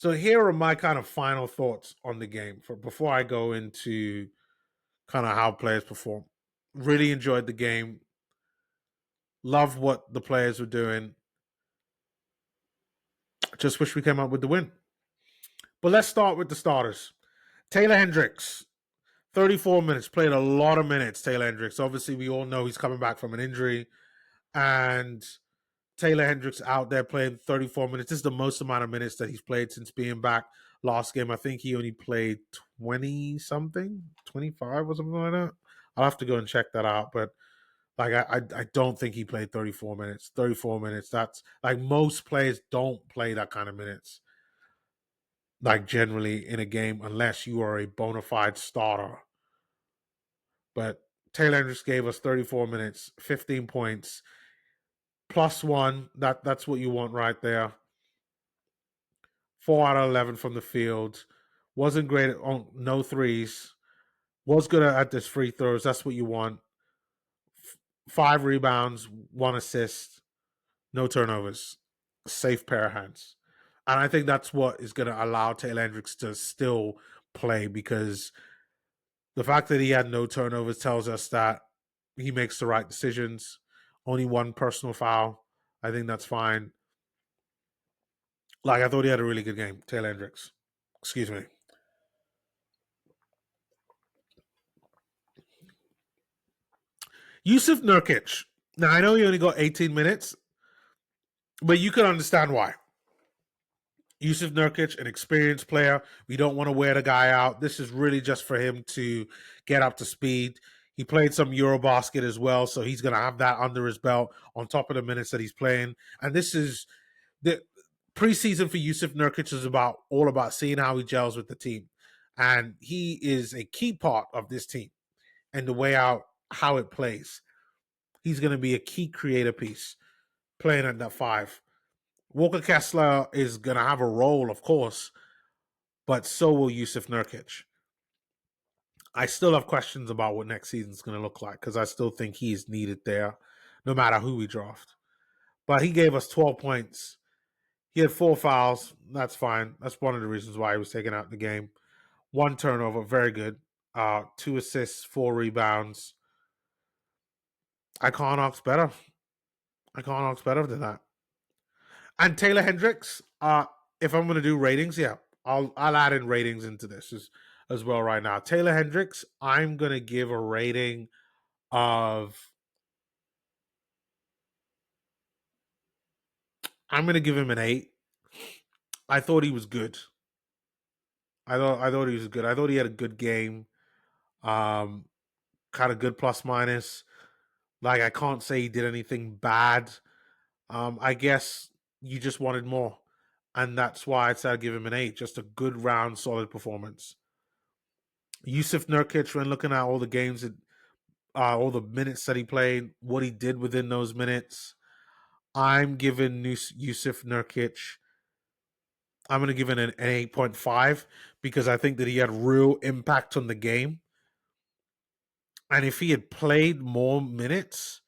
So here are my kind of final thoughts on the game for before I go into kind of how players perform. Really enjoyed the game. Love what the players were doing. Just wish we came up with the win. But let's start with the starters. Taylor Hendricks, 34 minutes, played a lot of minutes. Taylor Hendricks. Obviously, we all know he's coming back from an injury. And Taylor Hendricks out there playing 34 minutes. This is the most amount of minutes that he's played since being back. Last game, I think he only played 20 something, 25 or something like that. I'll have to go and check that out. But like I don't think he played 34 minutes. 34 minutes. That's like most players don't play that kind of minutes. Like generally in a game, unless you are a bona fide starter. But Taylor Hendricks gave us 34 minutes, 15 points, +1. That's what you want right there. 4 out of 11 from the field. Wasn't great on no threes. Was good at this free throws. That's what you want. 5 rebounds, 1 assist, no turnovers. Safe pair of hands. And I think that's what is going to allow Taylor Hendricks to still play, because the fact that he had no turnovers tells us that he makes the right decisions. Only 1 personal foul. I think that's fine. Like, I thought he had a really good game, Taylor Hendricks. Excuse me. Yusuf Nurkic. Now, I know he only got 18 minutes, but you can understand why. Yusuf Nurkic, an experienced player. We don't want to wear the guy out. This is really just for him to get up to speed. He played some Eurobasket as well, so he's going to have that under his belt on top of the minutes that he's playing. And this is the preseason for Yusuf Nurkic is all about seeing how he gels with the team. And he is a key part of this team and the way out how it plays. He's going to be a key creator piece playing at that 5. Walker Kessler is going to have a role, of course, but so will Yusuf Nurkic. I still have questions about what next season is going to look like, because I still think he's needed there, no matter who we draft. But he gave us 12 points. He had 4 fouls. That's fine. That's one of the reasons why he was taken out of the game. 1 turnover, very good. 2 assists, 4 rebounds. I can't ask better. I can't ask better than that. And Taylor Hendricks, if I'm going to do ratings, yeah, I'll add in ratings into this as well right now. Taylor Hendricks, I'm going to give a rating of, I'm going to give him an 8. I thought he was good. I thought he was good. I thought he had a good game. Kind of good plus minus. Like, I can't say he did anything bad. I guess you just wanted more. And that's why I said I'd give him an 8. Just a good round, solid performance. Yusuf Nurkic, when looking at all the games, all the minutes that he played, what he did within those minutes, I'm giving Yusuf Nurkic, I'm going to give it an 8.5, because I think that he had real impact on the game. And if he had played more minutes,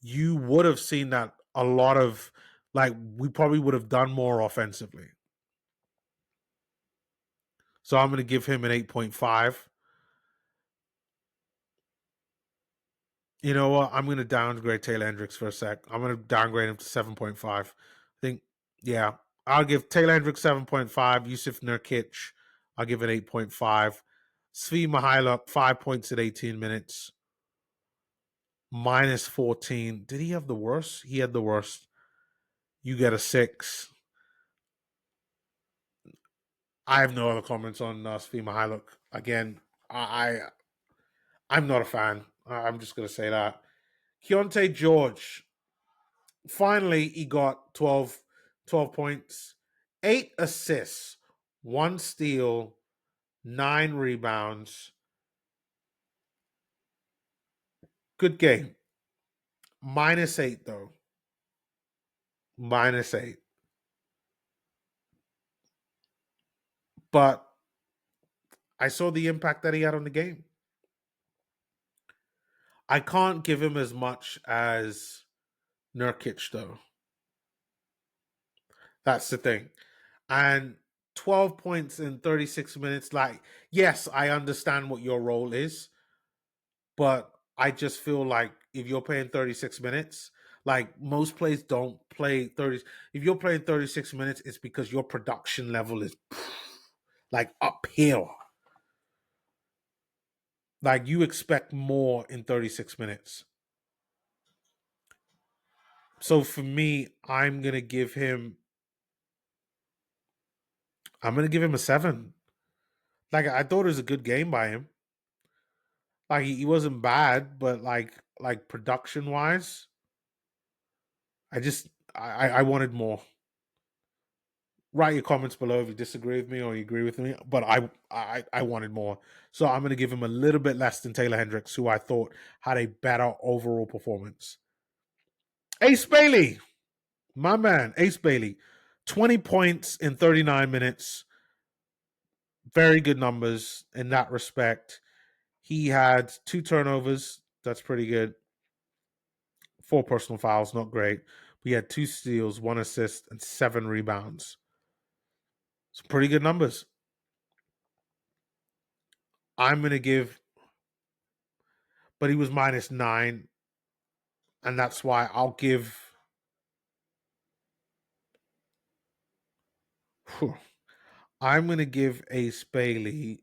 you would have seen that a lot of, like, we probably would have done more offensively. So I'm going to give him an 8.5. You know what? I'm going to downgrade Taylor Hendricks for a sec. I'm going to downgrade him to 7.5. I think, yeah. I'll give Taylor Hendricks 7.5. Yusuf Nurkic, I'll give it 8.5. Svi Mihailuk, 5 points at 18 minutes. -14. Did he have the worst? He had the worst. You get a 6. I have no other comments on Svi Mihailuk. Again, I'm not a fan. I'm just going to say that. Keontae George, finally, he got 12 points, 8 assists, 1 steal, 9 rebounds. Good game. -8, though. -8. But I saw the impact that he had on the game. I can't give him as much as Nurkic, though. That's the thing. And 12 points in 36 minutes. Like, yes, I understand what your role is, but I just feel like if you're playing 36 minutes, like most plays don't play 30. If you're playing 36 minutes, it's because your production level is like uphill. Like you expect more in 36 minutes. So for me, I'm gonna give him a 7. Like I thought it was a good game by him. Like he wasn't bad, but like production wise, I just I wanted more. Write your comments below if you disagree with me or you agree with me. But I wanted more, so I'm gonna give him a little bit less than Taylor Hendricks, who I thought had a better overall performance. Ace Bailey, my man, Ace Bailey, 20 points in 39 minutes. Very good numbers in that respect. He had 2 turnovers. That's pretty good. 4 personal fouls, not great. We had 2 steals, 1 assist, and 7 rebounds. Some pretty good numbers. I'm going to give, but he was -9, and that's why I'll give, I'm going to give Ace Bailey,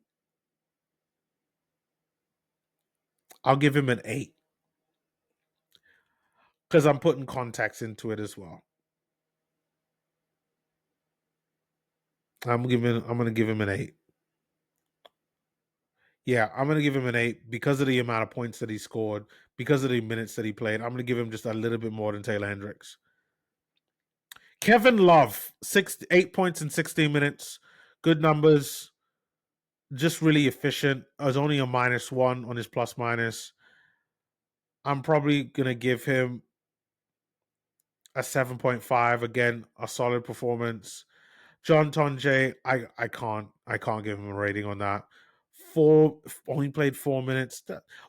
I'll give him an 8 because I'm putting context into it as well. I'm going to give him an 8. Yeah, I'm going to give him an 8 because of the amount of points that he scored, because of the minutes that he played. I'm going to give him just a little bit more than Taylor Hendricks. Kevin Love, 8 points in 16 minutes. Good numbers. Just really efficient. I was only a -1 on his plus minus. I'm probably going to give him a 7.5. Again, a solid performance. John Tonje, I can't give him a rating on that. Only played 4 minutes.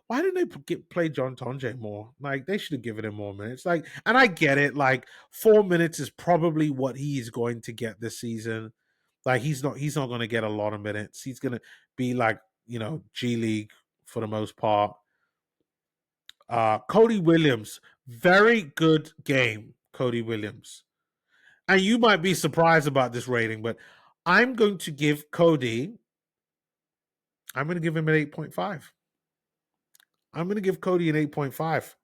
Why didn't they play John Tonje more? Like they should have given him more minutes. Like, and I get it. Like 4 minutes is probably what he's going to get this season. Like he's not going to get a lot of minutes. He's going to be like G League for the most part. Cody Williams, very good game. Cody Williams. And you might be surprised about this rating, but I'm going to give Cody, I'm going to give him an 8.5. I'm going to give Cody an 8.5.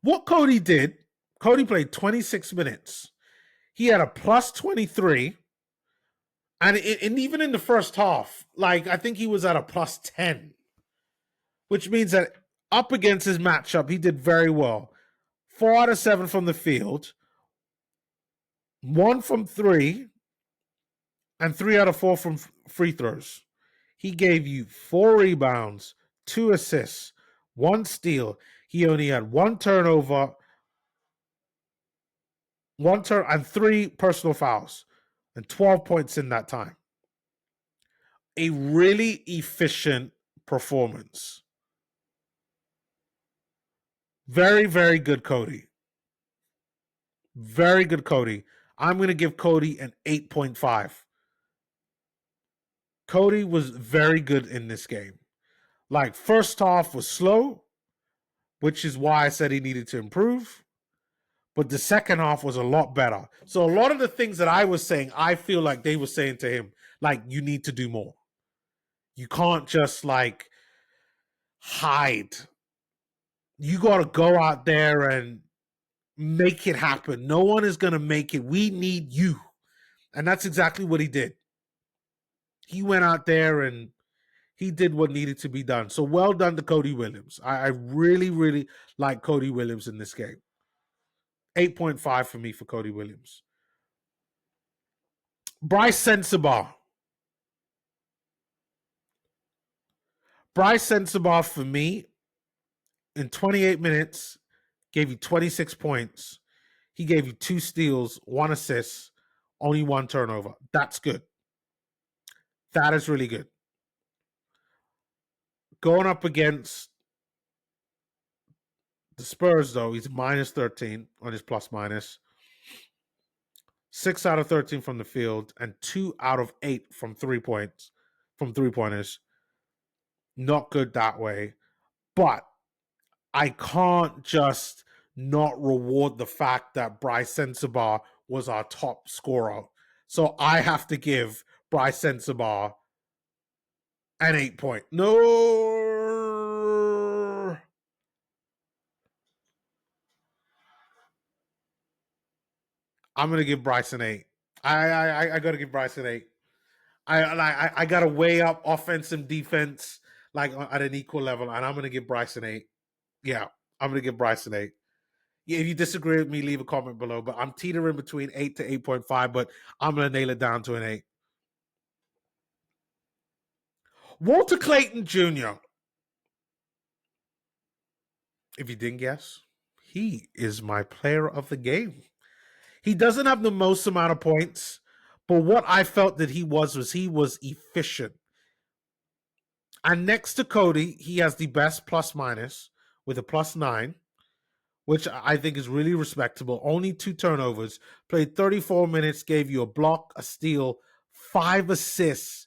What Cody did, Cody played 26 minutes. He had a plus 23. And even in the first half, like I think he was at a plus 10, which means that up against his matchup, he did very well. 4 out of 7 from the field, 1 from 3, and 3 out of 4 from free throws. He gave you 4 rebounds, 2 assists, 1 steal. He only had 1 turnover, and 3 personal fouls, and 12 points in that time. A really efficient performance. Very, very good, Cody. Very good, Cody. I'm going to give Cody an 8.5. Cody was very good in this game. Like, first half was slow, which is why I said he needed to improve. But the second half was a lot better. So a lot of the things that I was saying, I feel like they were saying to him, like, you need to do more. You can't just like hide. You got to go out there and make it happen. No one is going to make it. We need you. And that's exactly what he did. He went out there and he did what needed to be done. So well done to Cody Williams. I really, really like Cody Williams in this game. 8.5 for me for Cody Williams. Bryce Sensabaugh. Bryce Sensabaugh for me in 28 minutes gave you 26 points. He gave you 2 steals, 1 assist, only 1 turnover. That's good. That is really good. Going up against the Spurs, though, he's -13 on his plus minus. 6 out of 13 from the field, and 2 out of 8 from 3 points, from three pointers. Not good that way. But I can't just not reward the fact that Bryce Sensabaugh was our top scorer. So I have to give Bryce Sensabaugh an 8 point. No. I'm gonna give Bryce an 8. I gotta give Bryce an 8. I gotta weigh up offense and defense like at an equal level, and I'm gonna give Bryce an 8. Yeah, I'm gonna give Bryce an 8. Yeah, if you disagree with me, leave a comment below. But I'm teetering between 8 to 8.5, but I'm gonna nail it down to an 8. Walter Clayton Jr. If you didn't guess, he is my player of the game. He doesn't have the most amount of points, but what I felt that he was he was efficient. And next to Cody, he has the best plus minus with a +9, which I think is really respectable. Only 2 turnovers, played 34 minutes, gave you a block, a steal, 5 assists,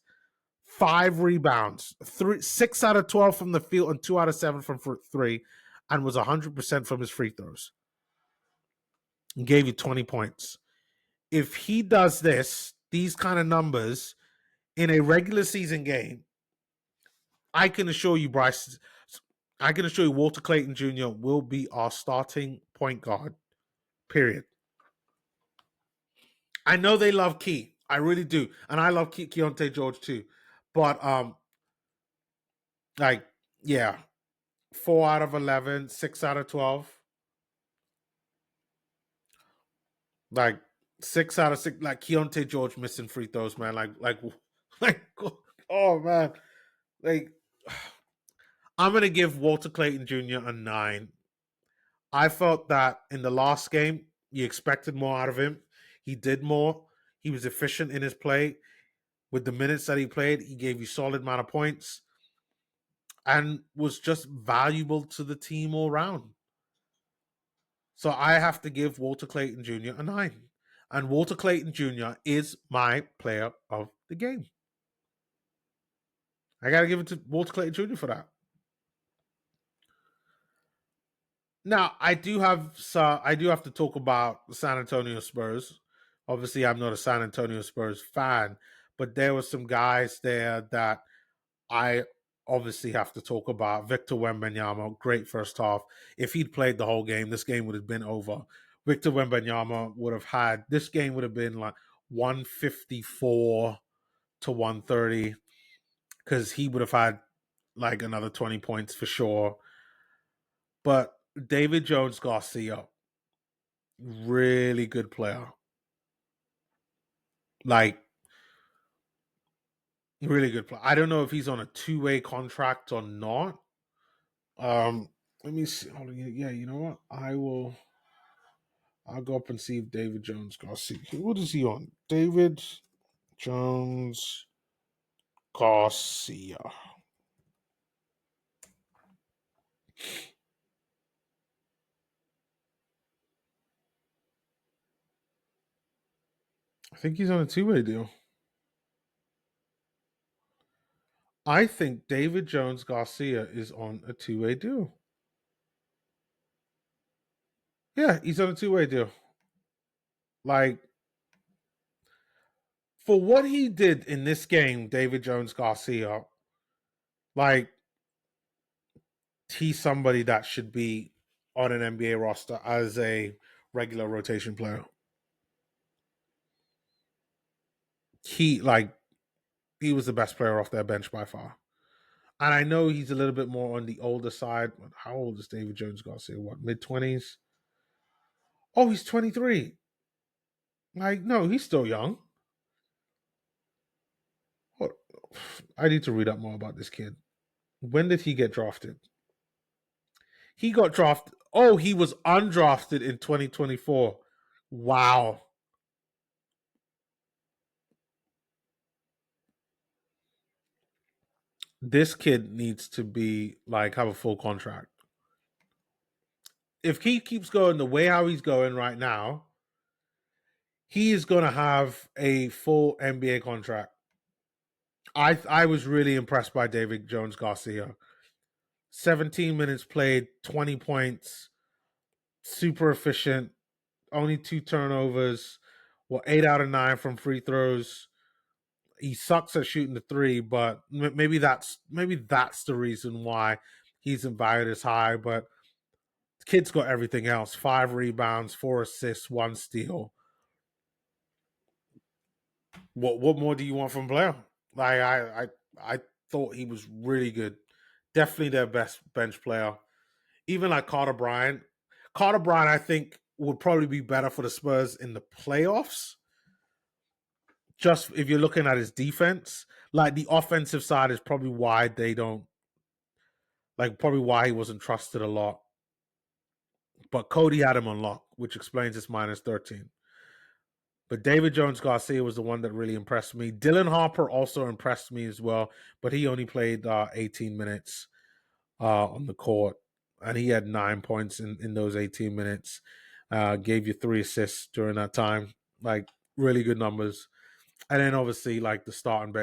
5 rebounds, 6 out of 12 from the field, and 2 out of 7 from 3, and was 100% from his free throws. And gave you 20 points. If he does these kind of numbers in a regular season game, I can assure you, Walter Clayton Jr. will be our starting point guard. Period. I know they love Key. I really do. And I love Keontae George too. But yeah. 4 out of 11, 6 out of 12. Like 6 out of 6, like Keontae George missing free throws, man. Like oh man. Like I'm gonna give Walter Clayton Jr. a 9. I felt that in the last game, you expected more out of him. He did more. He was efficient in his play. With the minutes that he played, he gave you solid amount of points and was just valuable to the team all round. So I have to give Walter Clayton Jr. a 9. And Walter Clayton Jr. is my player of the game. I got to give it to Walter Clayton Jr. for that. Now, I do have to talk about the San Antonio Spurs. Obviously, I'm not a San Antonio Spurs fan, but there were some guys there that I obviously have to talk about. Victor Wembanyama, great first half. If he'd played the whole game, this game would have been over. Victor Wembanyama this game would have been like 154 to 130 because he would have had like another 20 points for sure. But David Jones Garcia, really good player. Like, really good player. I don't know if he's on a 2-way contract or not. Let me see. Yeah, you know what? I'll go up and see if David Jones Garcia. What is he on? David Jones Garcia. I think he's on a 2-way deal. I think David Jones Garcia is on a 2-way deal. Yeah, he's on a 2-way deal. Like, for what he did in this game, David Jones Garcia, like, he's somebody that should be on an NBA roster as a regular rotation player. He was the best player off their bench by far. And I know he's a little bit more on the older side. How old is David Jones Garcia? What, mid-20s? Oh, he's 23. Like, no, he's still young. I need to read up more about this kid. When did he get drafted? He got drafted. Oh, he was undrafted in 2024. Wow. This kid needs to be like have a full contract. If he keeps going the way how he's going right now, he is going to have a full NBA contract. I was really impressed by David Jones Garcia. 17 minutes played, 20 points, super efficient, only 2 turnovers, 8 out of 9 from free throws. He sucks at shooting the three, but maybe that's the reason why he's invited as high. But the kid's got everything else: 5 rebounds, 4 assists, 1 steal. What more do you want from Blair? Like I thought he was really good. Definitely their best bench player. Even like Carter Bryant. Carter Bryant, I think, would probably be better for the Spurs in the playoffs. Just if you're looking at his defense, like the offensive side is probably why they don't probably why he wasn't trusted a lot. But Cody had him on lock, which explains his minus 13. But David Jones Garcia was the one that really impressed me. Dylan Harper also impressed me as well, but he only played 18 minutes on the court, and he had 9 points in those 18 minutes. Gave you 3 assists during that time, like really good numbers. And then obviously like the starting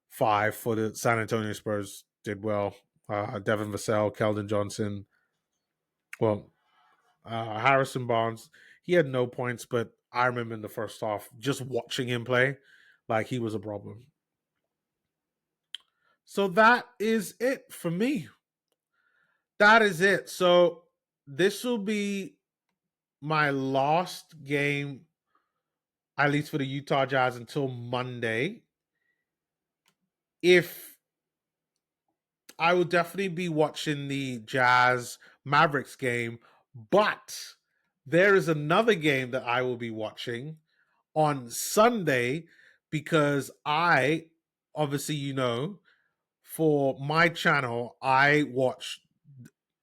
5 for the San Antonio Spurs did well. Devin Vassell, Keldon Johnson, Harrison Barnes. He had no points, but I remember in the first half just watching him play, like he was a problem. So that is it for me. That is it. So this will be my last game, at least for the Utah Jazz, until Monday. If I will definitely be watching the Jazz Mavericks game, but there is another game that I will be watching on Sunday because obviously, for my channel, I watch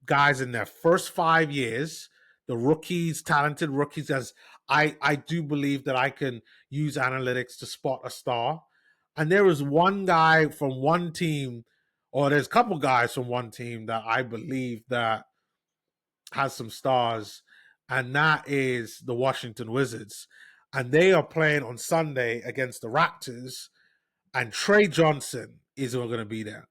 guys in their first 5 years, the rookies, talented rookies, as I do believe that I can use analytics to spot a star. And there is one guy from one team, or there's a couple guys from one team that I believe that has some stars, and that is the Washington Wizards. And they are playing on Sunday against the Raptors, and Trey Johnson is going to be there.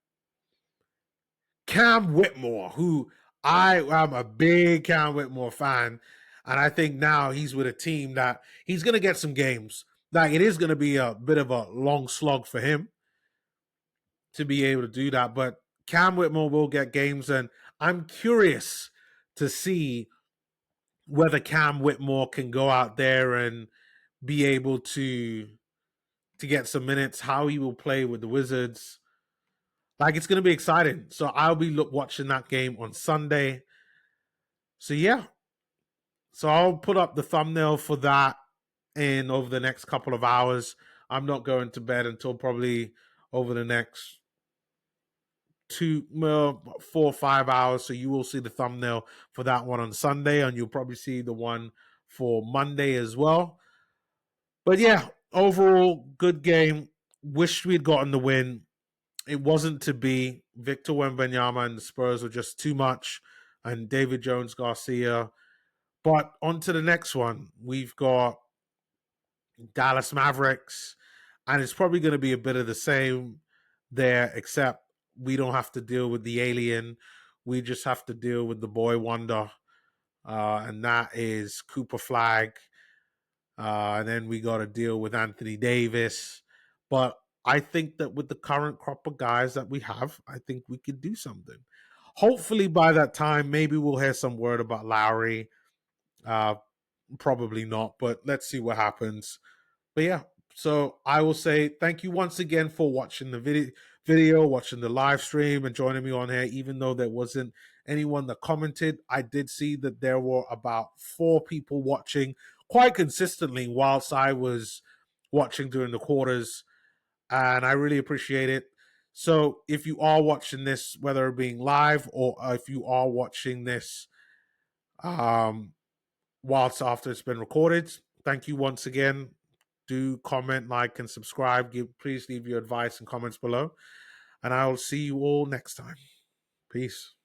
Cam Whitmore, who I am a big Cam Whitmore fan, and I think now he's with a team that he's going to get some games. Like it is going to be a bit of a long slog for him to be able to do that, but Cam Whitmore will get games, and I'm curious to see whether Cam Whitmore can go out there and be able to get some minutes, how he will play with the Wizards. Like it's going to be exciting. So I'll be watching that game on Sunday. So yeah. So I'll put up the thumbnail for that in over the next couple of hours. I'm not going to bed until probably over the next 4 or 5 hours. So you will see the thumbnail for that one on Sunday, and you'll probably see the one for Monday as well. But yeah, overall, good game. Wish we'd gotten the win. It wasn't to be. Victor Wembanyama and the Spurs were just too much, and David Jones Garcia. But on to the next one. We've got Dallas Mavericks, and it's probably going to be a bit of the same there, except we don't have to deal with the alien. We just have to deal with the boy wonder, and that is Cooper Flag. And then we got to deal with Anthony Davis. But I think that with the current crop of guys that we have, I think we could do something. Hopefully by that time, maybe we'll hear some word about Lowry. Probably not, but let's see what happens. But yeah, so I will say thank you once again for watching the video, watching the live stream, and joining me on here. Even though there wasn't anyone that commented, I did see that there were about 4 people watching quite consistently whilst I was watching during the quarters, and I really appreciate it. So if you are watching this, whether it being live or if you are watching this whilst after it's been recorded, thank you once again. Do comment, like, and subscribe. Please leave your advice and comments below. And I will see you all next time. Peace.